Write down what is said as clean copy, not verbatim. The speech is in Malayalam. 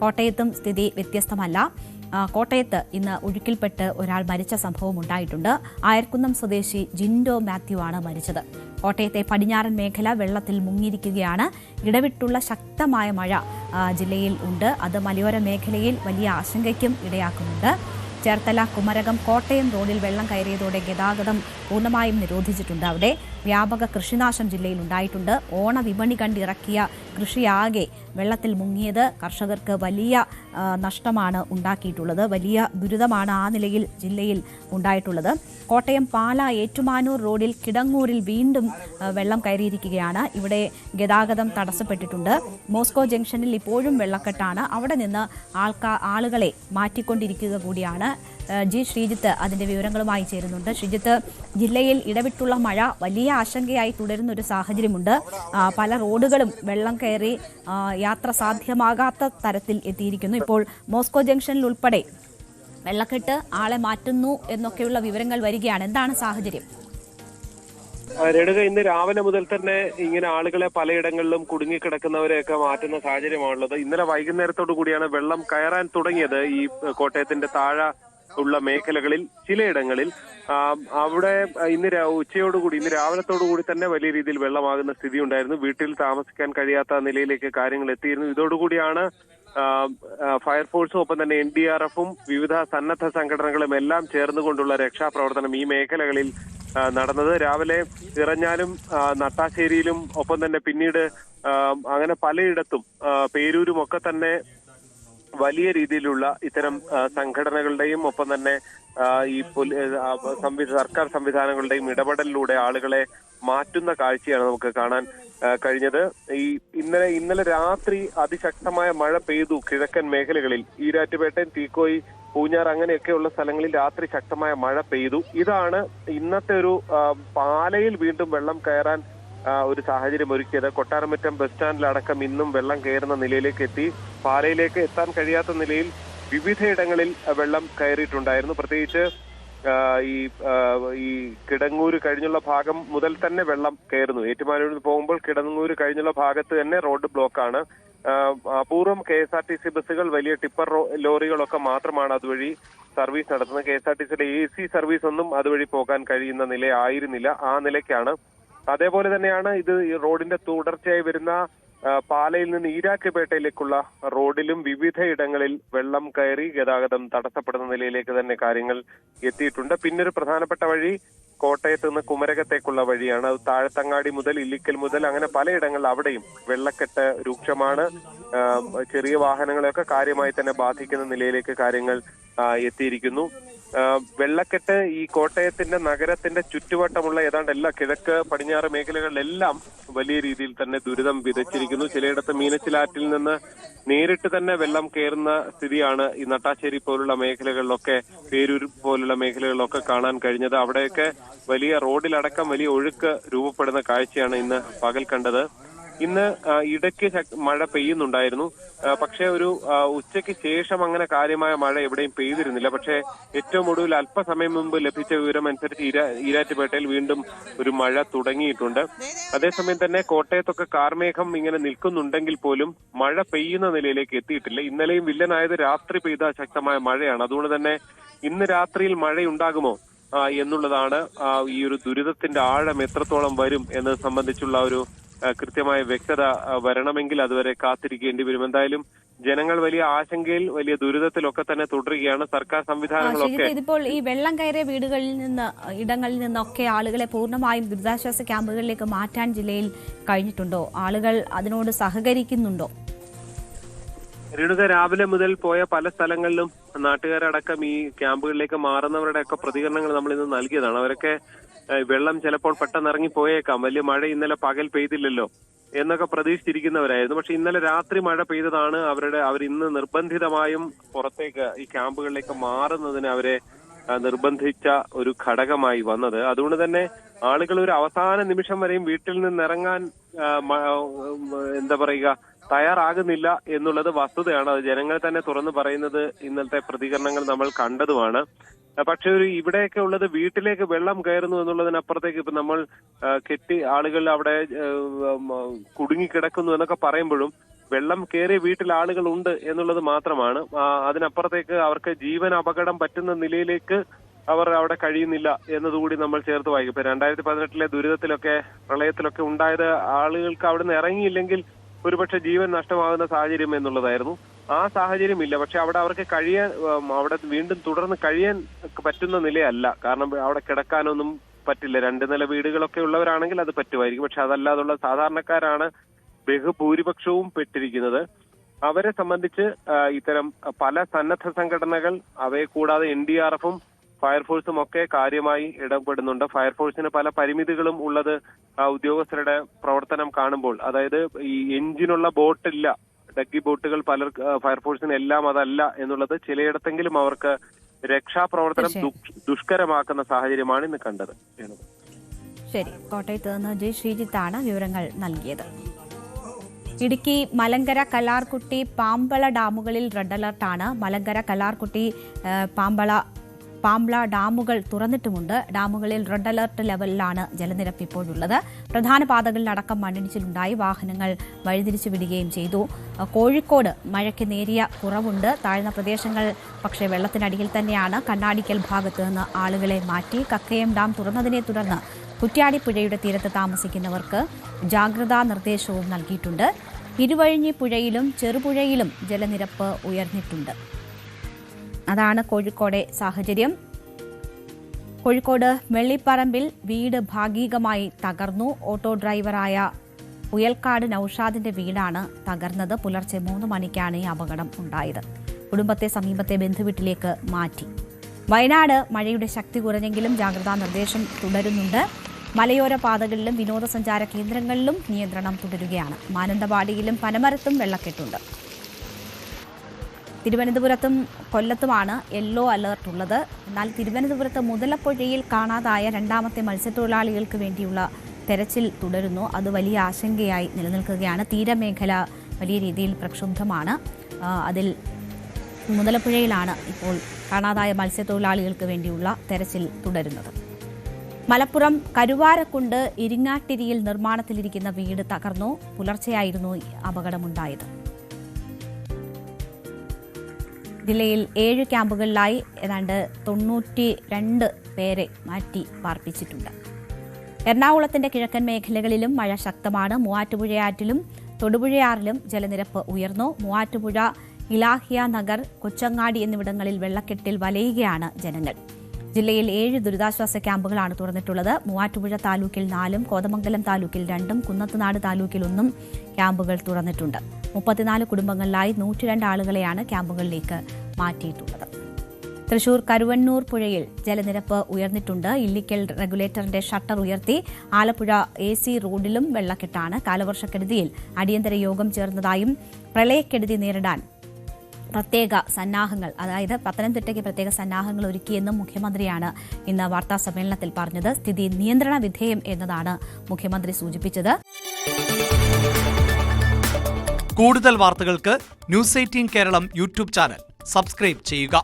കോട്ടയത്തും സ്ഥിതി വ്യത്യസ്തമല്ല. കോട്ടയത്ത് ഇന്ന് ഒഴുക്കിൽപ്പെട്ട് ഒരാൾ മരിച്ച സംഭവം ഉണ്ടായിട്ടുണ്ട്. ആയർക്കുന്നം സ്വദേശി ജിൻഡോ മാത്യു ആണ് മരിച്ചത്. കോട്ടയത്തെ പടിഞ്ഞാറൻ മേഖല വെള്ളത്തിൽ മുങ്ങിയിരിക്കുകയാണ്. ഇടവിട്ടുള്ള ശക്തമായ മഴ ജില്ലയിൽ ഉണ്ട്. അത് മലയോര മേഖലയിൽ വലിയ ആശങ്കയ്ക്കും ഇടയാക്കുന്നുണ്ട്. ചേർത്തല കുമരകം കോട്ടയം റോഡിൽ വെള്ളം കയറിയതോടെ ഗതാഗതം പൂർണ്ണമായും നിരോധിച്ചിട്ടുണ്ട്. അവിടെ വ്യാപക കൃഷിനാശം ജില്ലയിൽ ഉണ്ടായിട്ടുണ്ട്. ഓണവിപണി കണ്ടിറക്കിയ കൃഷിയാകെ വെള്ളത്തിൽ മുങ്ങിയത് കർഷകർക്ക് വലിയ നഷ്ടമാണ് ഉണ്ടാക്കിയിട്ടുള്ളത്. വലിയ ദുരിതമാണ് ആ നിലയിൽ ജില്ലയിൽ ഉണ്ടായിട്ടുള്ളത്. കോട്ടയം പാല ഏറ്റുമാനൂർ റോഡിൽ കിടങ്ങൂരിൽ വീണ്ടും വെള്ളം കയറിയിരിക്കുകയാണ്. ഇവിടെ ഗതാഗതം തടസ്സപ്പെട്ടിട്ടുണ്ട്. മോസ്കോ ജംഗ്ഷനിൽ ഇപ്പോഴും വെള്ളക്കെട്ടാണ്. അവിടെ നിന്ന് ആളുകളെ മാറ്റിക്കൊണ്ടിരിക്കുക കൂടിയാണ്. ജി ശ്രീജിത്ത് അതിന്റെ വിവരങ്ങളുമായി ചേരുന്നുണ്ട്. ശ്രീജിത്ത്, ജില്ലയിൽ ഇടവിട്ടുള്ള മഴ വലിയ ആശങ്കയായി തുടരുന്ന ഒരു സാഹചര്യമുണ്ട്. പല റോഡുകളും വെള്ളം കയറി യാത്ര സാധ്യമാകാത്ത തരത്തിൽ എത്തിയിരിക്കുന്നു. ഇപ്പോൾ മോസ്കോ ജംഗ്ഷനിൽ ഉൾപ്പെടെ വെള്ളക്കെട്ട്, ആളെ മാറ്റുന്നു എന്നൊക്കെയുള്ള വിവരങ്ങൾ വരികയാണ്. എന്താണ് സാഹചര്യം? രേണുക, ഇന്ന് രാവിലെ മുതൽ തന്നെ ഇങ്ങനെ ആളുകളെ പലയിടങ്ങളിലും കുടുങ്ങിക്കിടക്കുന്നവരെയൊക്കെ മാറ്റുന്ന സാഹചര്യമാണുള്ളത്. ഇന്നലെ വൈകുന്നേരത്തോടു കൂടിയാണ് വെള്ളം കയറാൻ തുടങ്ങിയത്. ഈ കോട്ടയത്തിന്റെ താഴെ ഉള്ള മേഖലകളിൽ ചിലയിടങ്ങളിൽ അവിടെ ഇന്ന് ഉച്ചയോടുകൂടി, ഇന്ന് രാവിലത്തോടുകൂടി തന്നെ വലിയ രീതിയിൽ വെള്ളമാകുന്ന സ്ഥിതി ഉണ്ടായിരുന്നു. വീട്ടിൽ താമസിക്കാൻ കഴിയാത്ത നിലയിലേക്ക് കാര്യങ്ങൾ എത്തിയിരുന്നു. ഇതോടുകൂടിയാണ് ഫയർഫോഴ്സും ഒപ്പം തന്നെ NDRF-ഉം വിവിധ സന്നദ്ധ സംഘടനകളും എല്ലാം ചേർന്നുകൊണ്ടുള്ള രക്ഷാപ്രവർത്തനം ഈ മേഖലകളിൽ നടന്നത്. രാവിലെ ഇറഞ്ഞാലും നട്ടാശ്ശേരിയിലും ഒപ്പം തന്നെ പിന്നീട് അങ്ങനെ പലയിടത്തും പേരൂരും ഒക്കെ തന്നെ വലിയ രീതിയിലുള്ള ഇത്തരം സംഘടനകളുടെയും ഒപ്പം തന്നെ ഈ സർക്കാർ സംവിധാനങ്ങളുടെയും ഇടപെടലിലൂടെ ആളുകളെ മാറ്റുന്ന കാഴ്ചയാണ് നമുക്ക് കാണാൻ കഴിഞ്ഞത്. ഇന്നലെ രാത്രി അതിശക്തമായ മഴ പെയ്തു കിഴക്കൻ മേഖലകളിൽ. ഈരാറ്റുപേട്ടൻ, തീക്കോയി, പൂഞ്ഞാർ അങ്ങനെയൊക്കെയുള്ള സ്ഥലങ്ങളിൽ രാത്രി ശക്തമായ മഴ പെയ്തു. ഇതാണ് ഇന്നത്തെ ഒരു പാലയിൽ വീണ്ടും വെള്ളം കയറാൻ ഒരു സാഹചര്യം ഒരുക്കിയത്. കൊട്ടാരമറ്റം ബസ് സ്റ്റാൻഡിലടക്കം ഇന്നും വെള്ളം കയറുന്ന നിലയിലേക്ക് എത്തി. പാലയിലേക്ക് എത്താൻ കഴിയാത്ത നിലയിൽ വിവിധയിടങ്ങളിൽ വെള്ളം കയറിയിട്ടുണ്ടായിരുന്നു. പ്രത്യേകിച്ച് ഈ കിടങ്ങൂര് കഴിഞ്ഞുള്ള ഭാഗം മുതൽ തന്നെ വെള്ളം കയറുന്നു. ഏറ്റുമാനൂരിൽ പോകുമ്പോൾ കിടങ്ങൂര് കഴിഞ്ഞുള്ള ഭാഗത്ത് തന്നെ റോഡ് ബ്ലോക്കാണ്. അപൂർവം KSRTC ബസ്സുകൾ, വലിയ ടിപ്പർ ലോറികളൊക്കെ മാത്രമാണ് അതുവഴി സർവീസ് നടത്തുന്നത്. KSRTCയുടെ AC സർവീസ് ഒന്നും അതുവഴി പോകാൻ കഴിയുന്ന നിലയായിരുന്നില്ല. ആ നിലയ്ക്കാണ്. അതേപോലെ തന്നെയാണ് ഇത് ഈ റോഡിന്റെ തുടർച്ചയായി വരുന്ന പാലയിൽ നിന്ന് ഈരാറ്റുപേട്ടയിലേക്കുള്ള റോഡിലും വിവിധയിടങ്ങളിൽ വെള്ളം കയറി ഗതാഗതം തടസ്സപ്പെടുന്ന നിലയിലേക്ക് തന്നെ കാര്യങ്ങൾ എത്തിയിട്ടുണ്ട്. പിന്നൊരു പ്രധാനപ്പെട്ട വഴി കോട്ടയത്ത് നിന്ന് കുമരകത്തേക്കുള്ള വഴിയാണ്. അത് താഴത്തങ്ങാടി മുതൽ ഇല്ലിക്കൽ മുതൽ അങ്ങനെ പലയിടങ്ങളിൽ അവിടെയും വെള്ളക്കെട്ട് രൂക്ഷമാണ്. ചെറിയ വാഹനങ്ങളെയൊക്കെ കാര്യമായി തന്നെ ബാധിക്കുന്ന നിലയിലേക്ക് കാര്യങ്ങൾ എത്തിയിരിക്കുന്നു. വെള്ളക്കെട്ട് ഈ കോട്ടയത്തിന്റെ നഗരത്തിന്റെ ചുറ്റുവട്ടമുള്ള ഏതാണ്ട് എല്ലാ കിഴക്ക് പടിഞ്ഞാറ് മേഖലകളിലെല്ലാം വലിയ രീതിയിൽ തന്നെ ദുരിതം വിതച്ചിരിക്കുന്നു. ചിലയിടത്ത് മീനച്ചിലാറ്റിൽ നിന്ന് നേരിട്ട് തന്നെ വെള്ളം കയറുന്ന സ്ഥിതിയാണ് ഈ നട്ടാശ്ശേരി പോലുള്ള മേഖലകളിലൊക്കെ, പേരൂർ പോലുള്ള മേഖലകളിലൊക്കെ കാണാൻ കഴിഞ്ഞത്. അവിടെയൊക്കെ വലിയ റോഡിലടക്കം വലിയ ഒഴുക്ക് രൂപപ്പെടുന്ന കാഴ്ചയാണ് ഇന്ന് പകൽ കണ്ടത്. ഇന്ന് ഇടയ്ക്ക് മഴ പെയ്യുന്നുണ്ടായിരുന്നു. പക്ഷേ ഒരു ഉച്ചയ്ക്ക് ശേഷം അങ്ങനെ കാര്യമായ മഴ എവിടെയും പെയ്തിരുന്നില്ല. പക്ഷേ ഏറ്റവും ഒടുവിൽ അല്പസമയം മുമ്പ് ലഭിച്ച വിവരം അനുസരിച്ച് ഈരാറ്റുപേട്ടയിൽ വീണ്ടും ഒരു മഴ തുടങ്ങിയിട്ടുണ്ട്. അതേസമയം തന്നെ കോട്ടയത്തൊക്കെ കാർമേഘം ഇങ്ങനെ നിൽക്കുന്നുണ്ടെങ്കിൽ പോലും മഴ പെയ്യുന്ന നിലയിലേക്ക് എത്തിയിട്ടില്ല. ഇന്നലെയും വില്ലനായത് രാത്രി പെയ്ത ശക്തമായ മഴയാണ്. അതുകൊണ്ട് തന്നെ ഇന്ന് രാത്രിയിൽ മഴയുണ്ടാകുമോ എന്നുള്ളതാണ് ഈ ഒരു ദുരിതത്തിന്റെ ആഴം എത്രത്തോളം വരും എന്നത് സംബന്ധിച്ചുള്ള ഒരു കൃത്യമായ വ്യക്തത വരണമെങ്കിൽ അതുവരെ കാത്തിരിക്കേണ്ടി വരും. എന്തായാലും ജനങ്ങൾ വലിയ ആശങ്കയിൽ, വലിയ ദുരിതത്തിലൊക്കെ തന്നെ തുടരുകയാണ്. സർക്കാർ സംവിധാനങ്ങളൊക്കെ ഇതിപ്പോൾ ഈ വെള്ളം കയറിയ ഇടങ്ങളിൽ നിന്നൊക്കെ ആളുകളെ പൂർണ്ണമായും ദുരിതാശ്വാസ ക്യാമ്പുകളിലേക്ക് മാറ്റാൻ ജില്ലയിൽ കഴിഞ്ഞിട്ടുണ്ടോ? ആളുകൾ അതിനോട് സഹകരിക്കുന്നുണ്ടോ? രേണുക, രാവിലെ മുതൽ പോയ പല സ്ഥലങ്ങളിലും നാട്ടുകാരടക്കം ഈ ക്യാമ്പുകളിലേക്ക് മാറുന്നവരുടെ ഒക്കെ പ്രതികരണങ്ങൾ നമ്മൾ ഇന്ന് നൽകിയതാണ്. അവരൊക്കെ വെള്ളം ചിലപ്പോൾ പെട്ടെന്ന് ഇറങ്ങി പോയേക്കാം, വലിയ മഴ ഇന്നലെ പകൽ പെയ്തില്ലല്ലോ എന്നൊക്കെ പ്രതീക്ഷിച്ചിരിക്കുന്നവരായിരുന്നു. പക്ഷെ ഇന്നലെ രാത്രി മഴ പെയ്തതാണ് അവരിന്ന് നിർബന്ധിതമായും പുറത്തേക്ക് ഈ ക്യാമ്പുകളിലേക്ക് മാറുന്നതിന് അവരെ നിർബന്ധിച്ച ഒരു ഘടകമായി വന്നത്. അതുകൊണ്ട് തന്നെ ആളുകൾ ഒരു അവസാന നിമിഷം വരെയും വീട്ടിൽ നിന്നിറങ്ങാൻ തയ്യാറാകുന്നില്ല എന്നുള്ളത് വസ്തുതയാണ്. അത് ജനങ്ങൾ തന്നെ തുറന്നു പറയുന്നത് ഇന്നലത്തെ പ്രതികരണങ്ങൾ നമ്മൾ കണ്ടതുമാണ്. പക്ഷെ ഇവിടെയൊക്കെ ഉള്ളത് വീട്ടിലേക്ക് വെള്ളം കയറുന്നു എന്നുള്ളതിനപ്പുറത്തേക്ക് ഇപ്പൊ നമ്മൾ ആളുകൾ അവിടെ കുടുങ്ങിക്കിടക്കുന്നു എന്നൊക്കെ പറയുമ്പോഴും വെള്ളം കയറിയ വീട്ടിൽ ആളുകളുണ്ട് എന്നുള്ളത് മാത്രമാണ്. അതിനപ്പുറത്തേക്ക് അവർക്ക് ജീവൻ അപകടം പറ്റുന്ന നിലയിലേക്ക് അവർ അവിടെ കഴിയുന്നില്ല എന്നതുകൂടി നമ്മൾ ചേർത്ത് വായിക്കും. ഇപ്പൊ 2018 ദുരിതത്തിലൊക്കെ പ്രളയത്തിലൊക്കെ ഉണ്ടായത് ആളുകൾക്ക് അവിടുന്ന് ഇറങ്ങിയില്ലെങ്കിൽ ഒരുപക്ഷെ ജീവൻ നഷ്ടമാകുന്ന സാഹചര്യം എന്നുള്ളതായിരുന്നു. ആ സാഹചര്യം ഇല്ല. പക്ഷെ അവിടെ അവർക്ക് അവിടെ വീണ്ടും തുടർന്ന് കഴിയാൻ പറ്റുന്ന നിലയല്ല. കാരണം അവിടെ കിടക്കാനൊന്നും പറ്റില്ല. 2 നില വീടുകളൊക്കെ ഉള്ളവരാണെങ്കിൽ അത് പറ്റുമായിരിക്കും. പക്ഷെ അതല്ലാതുള്ള സാധാരണക്കാരാണ് ബഹുഭൂരിപക്ഷവും പെട്ടിരിക്കുന്നത്. അവരെ സംബന്ധിച്ച് ഇത്തരം പല സന്നദ്ധ സംഘടനകൾ, അവയെ കൂടാതെ NDRF-ഉം ഫയർഫോഴ്സും ഒക്കെ കാര്യമായി ഇടപെടുന്നുണ്ട്. ഫയർഫോഴ്സിന് പല പരിമിതികളും ഉള്ളത് ഉദ്യോഗസ്ഥരുടെ പ്രവർത്തനം കാണുമ്പോൾ, അതായത് ഈ എഞ്ചിനുള്ള ബോട്ടില്ല, ഡഗ്ഗി ബോട്ടുകൾ ഫയർഫോഴ്സിന് എല്ലാം അതല്ല എന്നുള്ളത് ചിലയിടത്തെങ്കിലും അവർക്ക് രക്ഷാപ്രവർത്തനം ദുഷ്കരമാക്കുന്ന സാഹചര്യമാണ് ഇന്ന് കണ്ടത്. ശരി, കോട്ടയത്ത് നിന്ന് ജി ശ്രീജിത്താണ് വിവരങ്ങൾ നൽകിയത്. ഇടുക്കി മലങ്കര കല്ലാർകുട്ടി പാമ്പള ഡാമുകളിൽ റെഡ് അലർട്ടാണ്. മലങ്കര കല്ലാർകുട്ടി പാമ്പള ഡാമുകൾ തുറന്നിട്ടുമുണ്ട്. ഡാമുകളിൽ റെഡ് അലർട്ട് ലെവലിലാണ് ജലനിരപ്പ് ഇപ്പോഴുള്ളത്. പ്രധാന പാതകളിലടക്കം മണ്ണിടിച്ചിലുണ്ടായി, വാഹനങ്ങൾ വഴിതിരിച്ചു വിടുകയും ചെയ്തു. കോഴിക്കോട് മഴയ്ക്ക് നേരിയ കുറവുണ്ട്. താഴ്ന്ന പ്രദേശങ്ങൾ പക്ഷേ വെള്ളത്തിനടിയിൽ തന്നെയാണ്. കണ്ണാടിക്കൽ ഭാഗത്ത് നിന്ന് ആളുകളെ മാറ്റി. കക്കയം ഡാം തുറന്നതിനെ തുടർന്ന് കുറ്റ്യാടിപ്പുഴയുടെ തീരത്ത് താമസിക്കുന്നവർക്ക് ജാഗ്രതാ നിർദ്ദേശവും നൽകിയിട്ടുണ്ട്. ഇരുവഴിഞ്ഞി പുഴയിലും ചെറുപുഴയിലും ജലനിരപ്പ് ഉയർന്നിട്ടുണ്ട്. അതാണ് കോഴിക്കോടെ സാഹചര്യം. കോഴിക്കോട് വെള്ളിപ്പറമ്പിൽ വീട് ഭാഗികമായി തകർന്നു. ഓട്ടോ ഡ്രൈവറായ ഉയൽക്കാട് നൌഷാദിന്റെ വീടാണ് തകർന്നത്. പുലർച്ചെ 3 മണിക്കാണ് ഈ അപകടം ഉണ്ടായത്. കുടുംബത്തെ സമീപത്തെ ബന്ധുവീട്ടിലേക്ക് മാറ്റി. വയനാട് മഴയുടെ ശക്തി കുറഞ്ഞെങ്കിലും ജാഗ്രതാ നിർദ്ദേശം തുടരുന്നുണ്ട്. മലയോര പാതകളിലും വിനോദസഞ്ചാര കേന്ദ്രങ്ങളിലും നിയന്ത്രണം തുടരുകയാണ്. മാനന്തവാടിയിലും പനമരത്തും വെള്ളക്കെട്ടുണ്ട്. തിരുവനന്തപുരത്തും കൊല്ലത്തുമാണ് യെല്ലോ അലർട്ട് ഉള്ളത്. എന്നാൽ തിരുവനന്തപുരത്ത് മുതലപ്പുഴയിൽ കാണാതായ 2ാമത്തെ മത്സ്യത്തൊഴിലാളികൾക്ക് വേണ്ടിയുള്ള തെരച്ചിൽ തുടരുന്നു. അത് വലിയ ആശങ്കയായി നിലനിൽക്കുകയാണ്. തീരമേഖല വലിയ രീതിയിൽ പ്രക്ഷുബ്ധമാണ്. അതിൽ മുതലപ്പുഴയിലാണ് ഇപ്പോൾ കാണാതായ മത്സ്യത്തൊഴിലാളികൾക്ക് വേണ്ടിയുള്ള തെരച്ചിൽ തുടരുന്നത്. മലപ്പുറം കരുവാരക്കുണ്ട് ഇരിങ്ങാട്ടിരിയിൽ നിർമ്മാണത്തിലിരിക്കുന്ന വീട് തകർന്നു. പുലർച്ചെയായിരുന്നു അപകടമുണ്ടായത്. ജില്ലയിൽ 7 ക്യാമ്പുകളിലായി ഏതാണ്ട് 92 പേരെ മാറ്റി പാർപ്പിച്ചിട്ടുണ്ട്. എറണാകുളത്തിന്റെ കിഴക്കൻ മേഖലകളിലും മഴ ശക്തമാണ്. മൂവാറ്റുപുഴയാറ്റിലും തൊടുപുഴയാറിലും ജലനിരപ്പ് ഉയർന്നു. മൂവാറ്റുപുഴ, ഇലാഹിയ നഗർ, കൊച്ചങ്ങാടി എന്നിവിടങ്ങളിൽ വെള്ളക്കെട്ടിൽ വലയുകയാണ് ജനങ്ങൾ. ജില്ലയിൽ 7 ദുരിതാശ്വാസ ക്യാമ്പുകളാണ് തുറന്നിട്ടുള്ളത്. മൂവാറ്റുപുഴ താലൂക്കിൽ 4, കോതമംഗലം താലൂക്കിൽ 2, കുന്നത്തുനാട് താലൂക്കിൽ 1 ക്യാമ്പുകൾ തുറന്നിട്ടുണ്ട്. 34 കുടുംബങ്ങളിലായി 102 ആളുകളെയാണ് ക്യാമ്പുകളിലേക്ക് മാറ്റിയിട്ടുള്ളത്. തൃശൂർ കരുവന്നൂർ പുഴയിൽ ജലനിരപ്പ് ഉയർന്നിട്ടുണ്ട്. ഇല്ലിക്കൽ റെഗുലേറ്ററിന്റെ ഷട്ടർ ഉയർത്തി. ആലപ്പുഴ AC റോഡിലും വെള്ളക്കെട്ടാണ്. കാലവർഷക്കെടുതിയിൽ അടിയന്തര യോഗം ചേർന്നതായും പ്രളയക്കെടുതി നേരിടാൻ പ്രത്യേക സന്നാഹങ്ങൾ, അതായത് പത്തനംതിട്ടയ്ക്ക് പ്രത്യേക സന്നാഹങ്ങൾ ഒരുക്കിയെന്നും മുഖ്യമന്ത്രിയാണ് ഇന്ന് വാർത്താ സമ്മേളനത്തിൽ പറഞ്ഞത്. സ്ഥിതി നിയന്ത്രണ വിധേയം എന്നതാണ് മുഖ്യമന്ത്രി സൂചിപ്പിച്ചത്. കൂടുതൽ വാർത്തകൾക്ക് News 18 Keralam YouTube channel subscribe ചെയ്യുക.